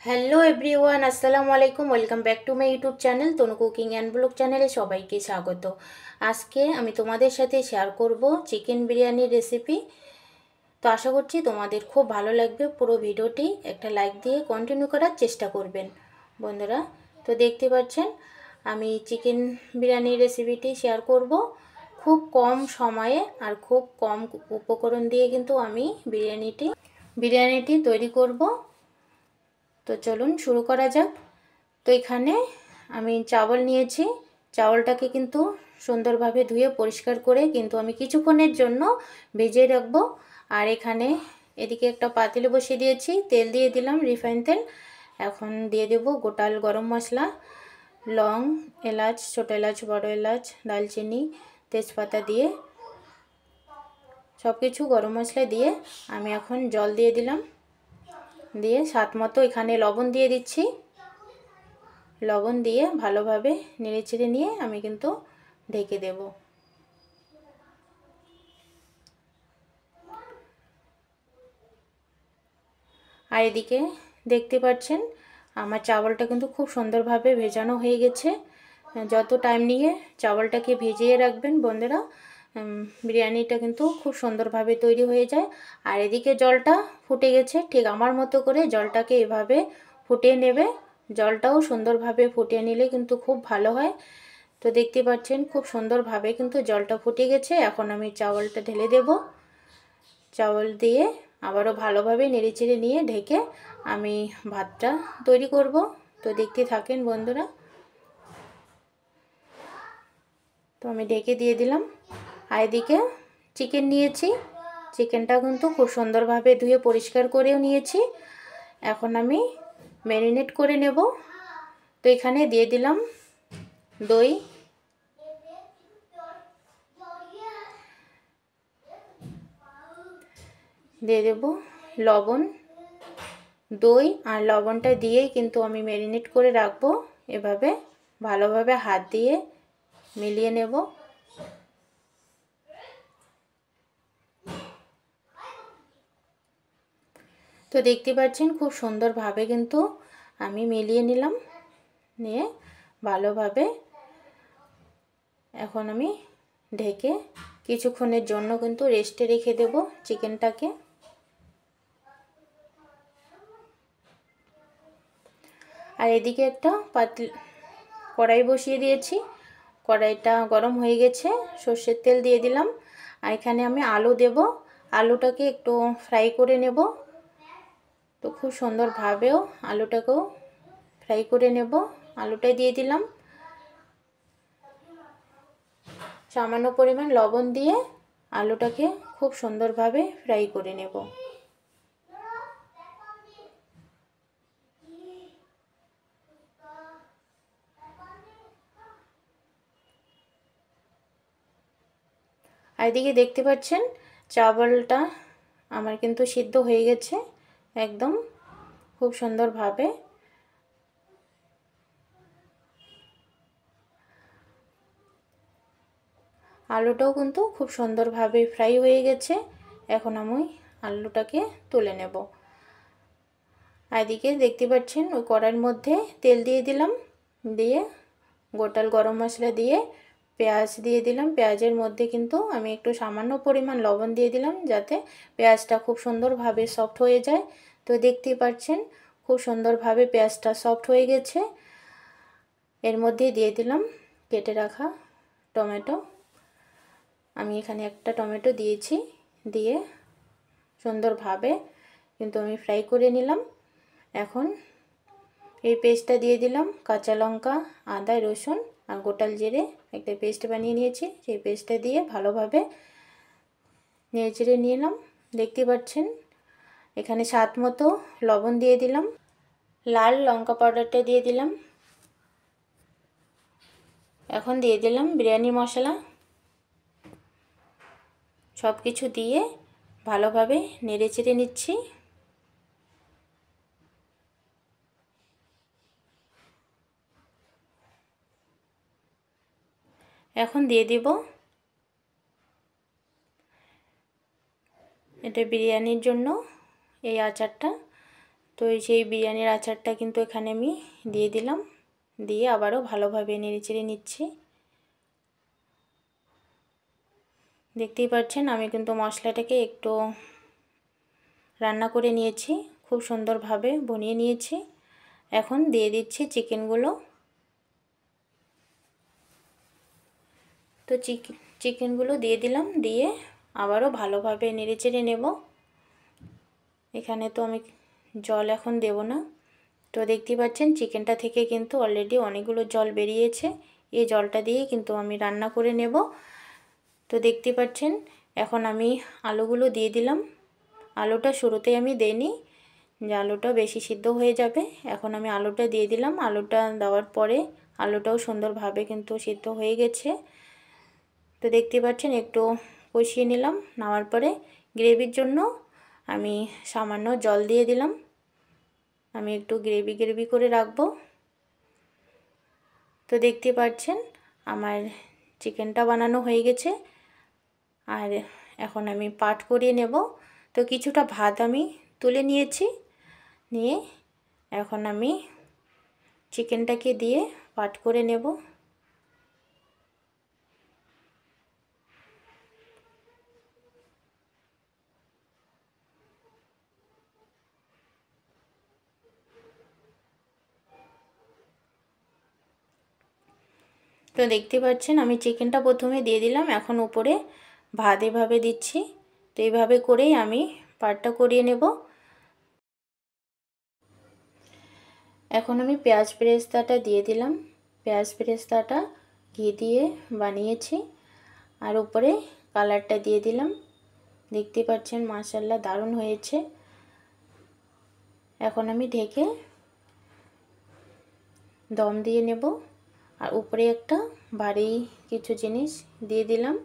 Hello everyone, আসসালামু আলাইকুম। Welcome back to my YouTube channel Tanu cooking and blog চ্যানেলে সবাইকে স্বাগত। আজকে আমি তোমাদের সাথে শেয়ার করব চিকেন বিরিয়ানির রেসিপি। তো আশা করছি তোমাদের খুব ভালো লাগবে। পুরো ভিডিওটি একটা লাইক দিয়ে কন্টিনিউ করার চেষ্টা করবেন বন্ধুরা। তো দেখতে পাচ্ছেন আমি চিকেন বিরিয়ানির রেসিপিটি শেয়ার করব খুব কম সময়ে আর খুব কম উপকরণ দিয়ে কিন্তু আমি বিরিয়ানিটি তৈরি করব। তো চলুন শুরু করা যাক। তো এখানে আমি চাवल নিয়েছি। চাवलটাকে কিন্তু সুন্দরভাবে ধুয়ে পরিষ্কার করে কিন্তু আমি কিছুক্ষণের জন্য ভিজিয়ে রাখবো। আর এখানে এদিকে একটা পাতিলে বসিয়ে দিয়েছি, তেল দিয়ে দিলাম রিফাইন তেল। এখন দিয়ে দেব গোটাল গরম মশলা, লং, এলাচ, ছোটো এলাচ, বড় এলাচ, দালচিনি, তেজপাতা দিয়ে সব কিছু গরম মশলা দিয়ে আমি এখন জল দিয়ে দিলাম। দিয়ে স্বাদ মতো এখানে লবণ দিয়ে দিচ্ছি। লবণ দিয়ে ভালোভাবে নেড়েচেড়ে নিয়ে আমি কিন্তু ঢেকে দেব। আর এদিকে দেখতে পাচ্ছেন আমার চাवलটা কিন্তু খুব সুন্দরভাবে ভেজানো হয়ে গেছে। যত টাইম নিয়ে চাवलটাকে ভিজিয়ে রাখবেন বন্ধুরা, বিরিয়ানিটা কিন্তু খুব সুন্দরভাবে তৈরি হয়ে যায়। আর এদিকে জলটা ফুটে গেছে, ঠিক আমার মতো করে জলটাকে এভাবে ফুটিয়ে নেবে। জলটাও সুন্দরভাবে ফুটিয়ে নিলে কিন্তু খুব ভালো হয়। তো দেখতে পাচ্ছেন খুব সুন্দরভাবে কিন্তু জলটা ফুটে গেছে। এখন আমি চাवलটা ঢেলে দেব। চাवल দিয়ে আবারও ভালোভাবে নেড়েচেড়ে নিয়ে ঢেকে আমি ভাতটা তৈরি করব। তো দেখতে থাকেন বন্ধুরা। তো আমি ঢেকে দিয়ে দিলাম। আর এদিকে চিকেন নিয়েছি। চিকেনটা কিন্তু খুব সুন্দরভাবে ধুয়ে পরিষ্কার করেও নিয়েছি। এখন আমি ম্যারিনেট করে নেব। তো এখানে দিয়ে দিলাম দই, দিয়ে দেব লবণ। দই আর লবণটা দিয়েই কিন্তু আমি ম্যারিনেট করে রাখবো। এভাবে ভালোভাবে হাত দিয়ে মিলিয়ে নেব। তো দেখতে পাচ্ছেন খুব সুন্দরভাবে কিন্তু আমি মিলিয়ে নিলাম। নিয়ে ভালোভাবে এখন আমি ঢেকে কিছুক্ষণের জন্য কিন্তু রেস্টে রেখে দেব চিকেনটাকে। আর এদিকে একটা কড়াই বসিয়ে দিয়েছি। কড়াইটা গরম হয়ে গেছে, সর্ষের তেল দিয়ে দিলাম। আর এখানে আমি আলু দেব। আলুটাকে একটু ফ্রাই করে নেব। তো খুব সুন্দরভাবেও আলুটাকেও ফ্রাই করে নেব। আলুটা দিয়ে দিলাম। সামান্য পরিমাণ লবণ দিয়ে আলুটাকে খুব সুন্দরভাবে ফ্রাই করে নেব। আর এদিকে দেখতে পাচ্ছেন চাवलটা আমার কিন্তু সিদ্ধ হয়ে গেছে একদম খুব সুন্দরভাবে। আলুটাও কিন্তু খুব সুন্দরভাবে ফ্রাই হয়ে গেছে। এখন আমি আলুটাকে তুলে নেব। আর এদিকে দেখতে পাচ্ছেন ওই কড়াইয়ের মধ্যে তেল দিয়ে দিলাম। দিয়ে গোটাল গরম মশলা দিয়ে পেঁয়াজ দিয়ে দিলাম। পেঁয়াজের মধ্যে কিন্তু আমি একটু সামান্য পরিমাণ লবণ দিয়ে দিলাম যাতে পেঁয়াজটা খুব সুন্দরভাবে সফট হয়ে যায়। তো দেখতেই পাচ্ছেন খুব সুন্দরভাবে পেঁয়াজটা সফট হয়ে গেছে। এর মধ্যে দিয়ে দিলাম কেটে রাখা টমেটো। আমি এখানে একটা টমেটো দিয়েছি। দিয়ে সুন্দরভাবে কিন্তু আমি ফ্রাই করে নিলাম। এখন এই পেস্টটা দিয়ে দিলাম, কাঁচা লঙ্কা, আদা, রসুন আর গোটাল জিরে একটা পেস্ট বানিয়ে নিয়েছি। সেই পেস্টটা দিয়ে ভালোভাবে নেড়েচেড়ে নিলাম। দেখতে পাচ্ছেন এখানে স্বাদ মতো লবণ দিয়ে দিলাম। লাল লঙ্কা পাউডারটা দিয়ে দিলাম। এখন দিয়ে দিলাম বিরিয়ানি মশলা। সব কিছু দিয়ে ভালোভাবে নেড়েচেড়ে নিচ্ছি। এখন দিয়ে দিব এটা বিরিয়ানির জন্য এই আচারটা। তো সেই বিরিয়ানির আচারটা কিন্তু এখানে আমি দিয়ে দিলাম, দিয়ে আবারও ভালোভাবে নেড়েচেড়ে নিচ্ছি। দেখতেই পাচ্ছেন আমি কিন্তু মশলাটাকে একটু রান্না করে নিয়েছি, খুব সুন্দরভাবে বনিয়ে নিয়েছি। এখন দিয়ে দিচ্ছি চিকেনগুলো। তো চিকেনগুলো দিয়ে দিলাম, দিয়ে আবারও ভালোভাবে নেড়েচেড়ে নেব। এখানে তো আমি জল এখন দেব না। তো দেখতেই পাচ্ছেন চিকেনটা থেকে কিন্তু অলরেডি অনেকগুলো জল বেরিয়েছে। এই জলটা দিয়ে কিন্তু আমি রান্না করে নেব। তো দেখতে পাচ্ছেন এখন আমি আলুগুলো দিয়ে দিলাম। আলুটা শুরুতেই আমি দেইনি, যে আলুটা বেশি সিদ্ধ হয়ে যাবে। এখন আমি আলুটা দিয়ে দিলাম। আলুটা দেওয়ার পরে আলুটাও সুন্দরভাবে কিন্তু সিদ্ধ হয়ে গেছে। তো দেখতে পাচ্ছেন একটু কষিয়ে নিলাম। নেওয়ার পরে গ্রেভির জন্য আমি সামান্য জল দিয়ে দিলাম। আমি একটু গ্রেভি করে রাখবো। তো দেখতে পাচ্ছেন আমার চিকেনটা বানানো হয়ে গেছে। আর এখন আমি পাট করিয়ে নেব। তো কিছুটা ভাত আমি তুলে নিয়েছি, নিয়ে এখন আমি চিকেনটাকে দিয়ে পাট করে নেব। তো দেখতে পাচ্ছেন আমি চিকেনটা প্রথমে দিয়ে দিলাম, এখন উপরে ভাত এভাবে দিচ্ছি। তো এইভাবে করেই আমি পাটটা করিয়ে নেব। এখন আমি পেঁয়াজ বেরেস্তাটা দিয়ে দিলাম। পেঁয়াজ বেরেস্তাটা ঘি দিয়ে বানিয়েছি, আর উপরে কালারটা দিয়ে দিলাম। দেখতে পাচ্ছেন মাশাআল্লাহ দারুণ হয়েছে। এখন আমি ঢেকে দম দিয়ে নেব। আর উপরে একটা ভারী কিছু জিনিস দিয়ে দিলাম।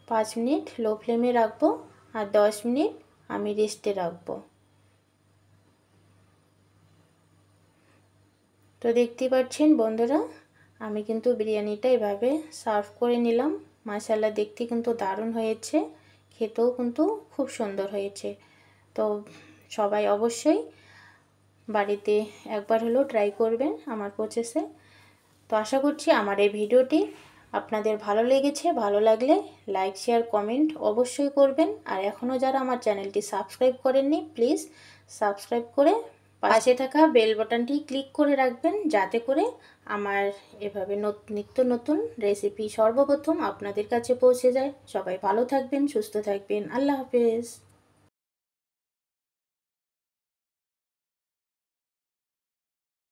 5 মিনিট লো ফ্লেমে রাখবো, আর 10 মিনিট আমি রেস্টে রাখবো। তো দেখতে পাচ্ছেন বন্ধুরা, আমি কিন্তু বিরিয়ানিটা এভাবে সার্ভ করে নিলাম। মাশাআল্লাহ দেখতে কিন্তু দারুণ হয়েছে, খেতেও কিন্তু খুব সুন্দর হয়েছে। তো সবাই অবশ্যই বাড়িতে একবার হলেও ট্রাই করবেন আমার প্রসেসে। তো আশা করছি আমার এই ভিডিওটি আপনাদের ভালো লেগেছে। ভালো লাগলে লাইক শেয়ার কমেন্ট অবশ্যই করবেন। আর এখনও যারা আমার চ্যানেলটি সাবস্ক্রাইব করেননি প্লিজ সাবস্ক্রাইব করে পাশে থাকা বেল বাটনটি ক্লিক করে রাখবেন, যাতে করে আমার এভাবে নিত্য নতুন রেসিপি সর্বপ্রথম আপনাদের কাছে পৌঁছে যায়। সবাই ভালো থাকবেন, সুস্থ থাকবেন। আল্লাহ হাফেজ।